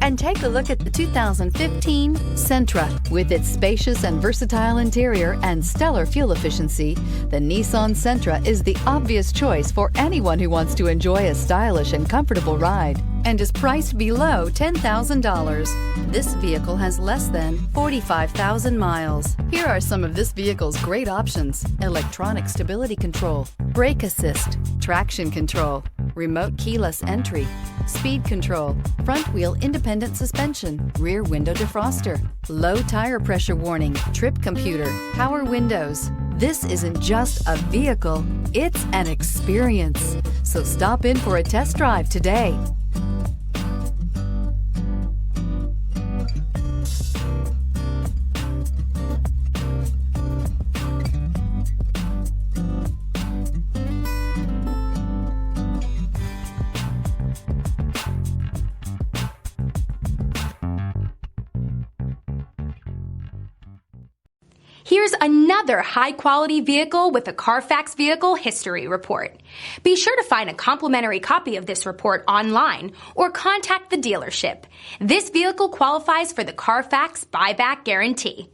and take a look at the 2015 Sentra. With its spacious and versatile interior and stellar fuel efficiency, the Nissan Sentra is the obvious choice for anyone who wants to enjoy a stylish and comfortable ride, and is priced below $10,000. This vehicle has less than 45,000 miles. Here are some of this vehicle's great options: electronic stability control, brake assist, traction control, remote keyless entry, speed control, front wheel independent suspension, rear window defroster, low tire pressure warning, trip computer, power windows. This isn't just a vehicle, it's an experience. So stop in for a test drive today. Here's another high-quality vehicle with a Carfax Vehicle History Report. Be sure to find a complimentary copy of this report online or contact the dealership. This vehicle qualifies for the Carfax Buyback Guarantee.